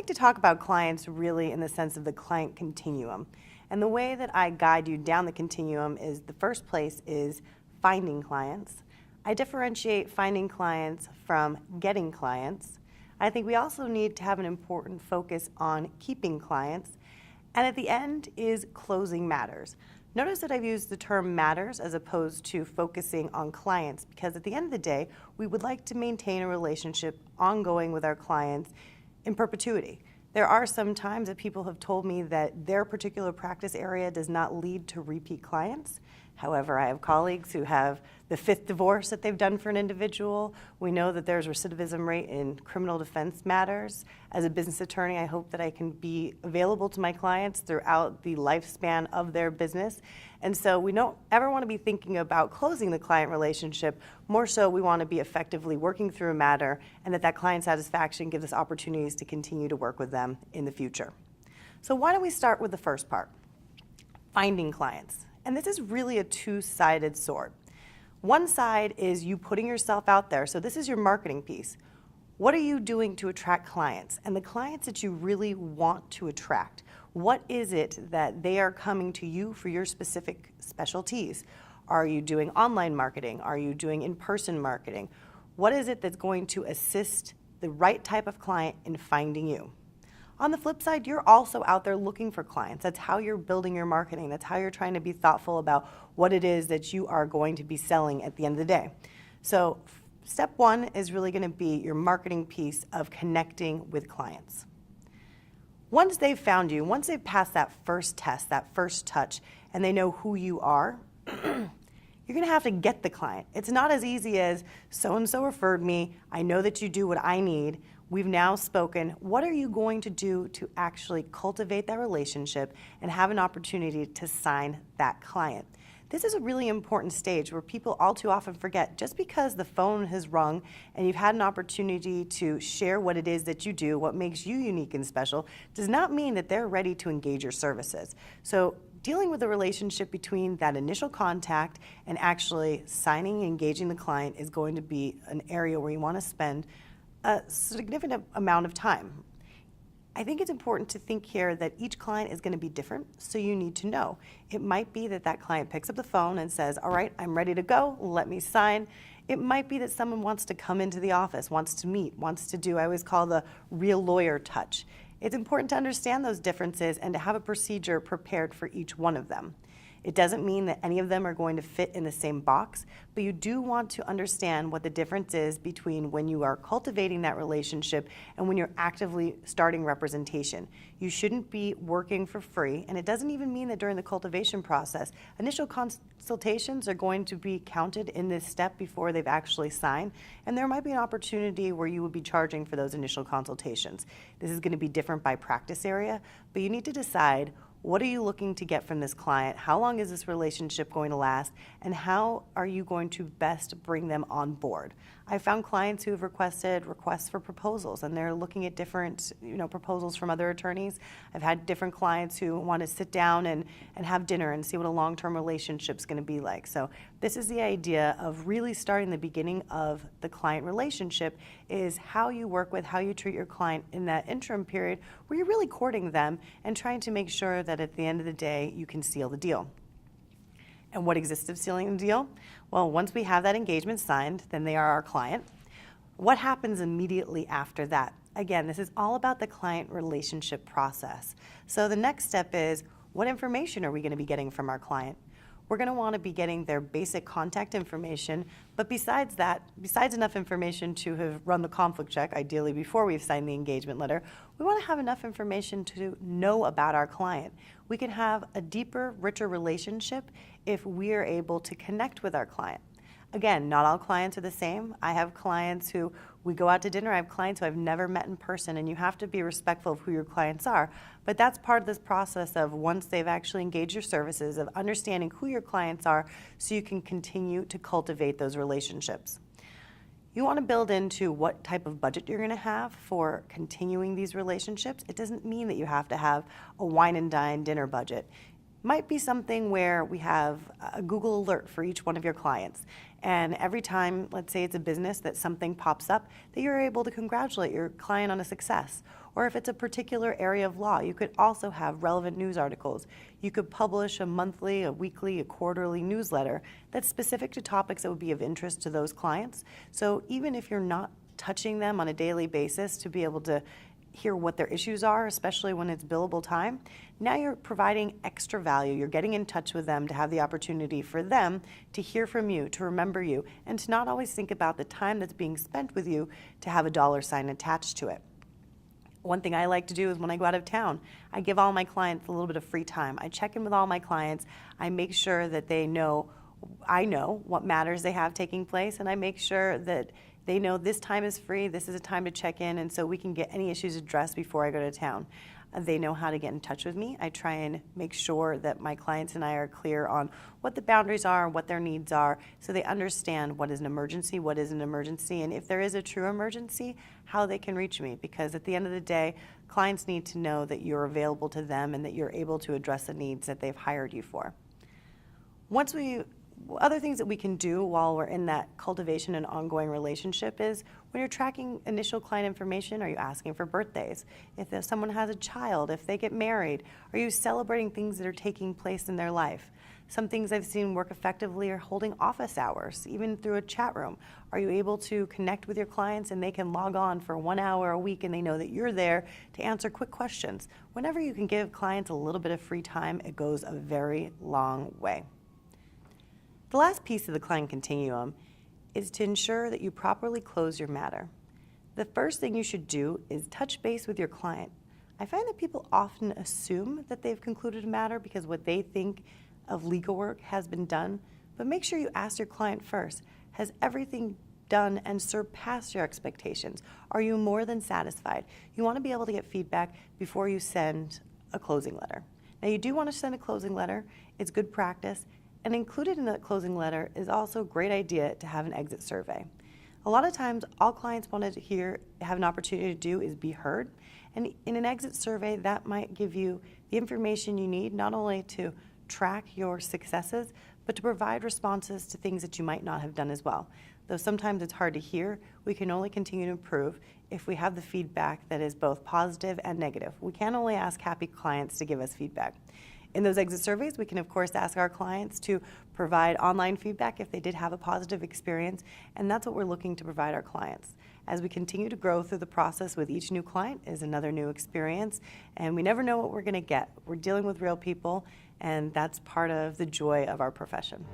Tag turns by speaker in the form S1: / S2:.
S1: like to talk about clients really in the sense of the client continuum. And the way that I guide you down the continuum is the first place is finding clients. I differentiate finding clients from getting clients. I think we also need to have an important focus on keeping clients. And at the end is closing matters. Notice that I've used the term matters as opposed to focusing on clients, because at the end of the day, we would like to maintain a relationship ongoing with our clients in perpetuity. There are some times that people have told me that their particular practice area does not lead to repeat clients. However, I have colleagues who have the 5th divorce that they've done for an individual. We know that there's recidivism rate in criminal defense matters. As a business attorney, I hope that I can be available to my clients throughout the lifespan of their business. And so we don't ever want to be thinking about closing the client relationship. More so, we want to be effectively working through a matter, and that client satisfaction gives us opportunities to continue to work with them in the future. So why don't we start with the first part, finding clients. And this is really a two-sided sword. One side is you putting yourself out there. So this is your marketing piece. What are you doing to attract clients? And the clients that you really want to attract, what is it that they are coming to you for your specific specialties? Are you doing online marketing? Are you doing in-person marketing? What is it that's going to assist the right type of client in finding you? On the flip side, you're also out there looking for clients. That's how you're building your marketing. That's how you're trying to be thoughtful about what it is that you are going to be selling at the end of the day. So step one is really going to be your marketing piece of connecting with clients. Once they've found you, once they've passed that first test, that first touch, and they know who you are, you're going to have to get the client. It's not as easy as so-and-so referred me, I know that you do what I need, we've now spoken. What are you going to do to actually cultivate that relationship and have an opportunity to sign that client? This is a really important stage where people all too often forget, just because the phone has rung and you've had an opportunity to share what it is that you do, what makes you unique and special, does not mean that they're ready to engage your services. So dealing with the relationship between that initial contact and actually signing and engaging the client is going to be an area where you want to spend a significant amount of time. I think it's important to think here that each client is going to be different, so you need to know. It might be that client picks up the phone and says, all right, I'm ready to go, let me sign. It might be that someone wants to come into the office, wants to meet, wants to do, I always call the real lawyer touch. It's important to understand those differences and to have a procedure prepared for each one of them. It doesn't mean that any of them are going to fit in the same box, but you do want to understand what the difference is between when you are cultivating that relationship and when you're actively starting representation. You shouldn't be working for free, and it doesn't even mean that during the cultivation process, initial consultations are going to be counted in this step before they've actually signed, and there might be an opportunity where you would be charging for those initial consultations. This is going to be different by practice area, but you need to decide, what are you looking to get from this client? How long is this relationship going to last? And how are you going to best bring them on board? I found clients who have requested requests for proposals, and they're looking at different proposals from other attorneys. I've had different clients who want to sit down and have dinner and see what a long-term relationship is going to be like. So this is the idea of really starting the beginning of the client relationship, is how you work with, how you treat your client in that interim period where you're really courting them and trying to make sure that at the end of the day you can seal the deal. And what exists of sealing the deal? Well, once we have that engagement signed, then they are our client. What happens immediately after that? Again, this is all about the client relationship process. So the next step is, what information are we going to be getting from our client? We're going to want to be getting their basic contact information, but besides that, besides enough information to have run the conflict check, ideally before we've signed the engagement letter, we want to have enough information to know about our client. We can have a deeper, richer relationship if we are able to connect with our client. Again, not all clients are the same. I have clients who we go out to dinner. I have clients who I've never met in person, and you have to be respectful of who your clients are. But that's part of this process of, once they've actually engaged your services, of understanding who your clients are so you can continue to cultivate those relationships. You want to build into what type of budget you're going to have for continuing these relationships. It doesn't mean that you have to have a wine and dine dinner budget. Might be something where we have a Google alert for each one of your clients. And every time, let's say it's a business, that something pops up, that you're able to congratulate your client on a success. Or if it's a particular area of law, you could also have relevant news articles. You could publish a monthly, a weekly, a quarterly newsletter that's specific to topics that would be of interest to those clients. So even if you're not touching them on a daily basis to be able to hear what their issues are, especially when it's billable time, now you're providing extra value. You're getting in touch with them to have the opportunity for them to hear from you, to remember you, and to not always think about the time that's being spent with you to have a dollar sign attached to it. One thing I like to do is when I go out of town, I give all my clients a little bit of free time. I check in with all my clients. I make sure that I know what matters they have taking place, and I make sure that they know this time is free, this is a time to check in, and so we can get any issues addressed before I go to town. They know how to get in touch with me. I try and make sure that my clients and I are clear on what the boundaries are, what their needs are, so they understand what is an emergency, what isn't an emergency, and if there is a true emergency, how they can reach me. Because at the end of the day, clients need to know that you're available to them and that you're able to address the needs that they've hired you for. Other things that we can do while we're in that cultivation and ongoing relationship is when you're tracking initial client information, are you asking for birthdays? If someone has a child, if they get married, are you celebrating things that are taking place in their life? Some things I've seen work effectively are holding office hours, even through a chat room. Are you able to connect with your clients and they can log on for 1 hour a week and they know that you're there to answer quick questions? Whenever you can give clients a little bit of free time, it goes a very long way. The last piece of the client continuum is to ensure that you properly close your matter. The first thing you should do is touch base with your client. I find that people often assume that they've concluded a matter because what they think of legal work has been done, but make sure you ask your client first, has everything done and surpassed your expectations? Are you more than satisfied? You want to be able to get feedback before you send a closing letter. Now you do want to send a closing letter, it's good practice. And included in that closing letter is also a great idea to have an exit survey. A lot of times, all clients want to have an opportunity to do is be heard. And in an exit survey, that might give you the information you need, not only to track your successes, but to provide responses to things that you might not have done as well. Though sometimes it's hard to hear, we can only continue to improve if we have the feedback that is both positive and negative. We can't only ask happy clients to give us feedback. In those exit surveys, we can of course ask our clients to provide online feedback if they did have a positive experience, and that's what we're looking to provide our clients. As we continue to grow through the process with each new client is another new experience, and we never know what we're going to get. We're dealing with real people, and that's part of the joy of our profession.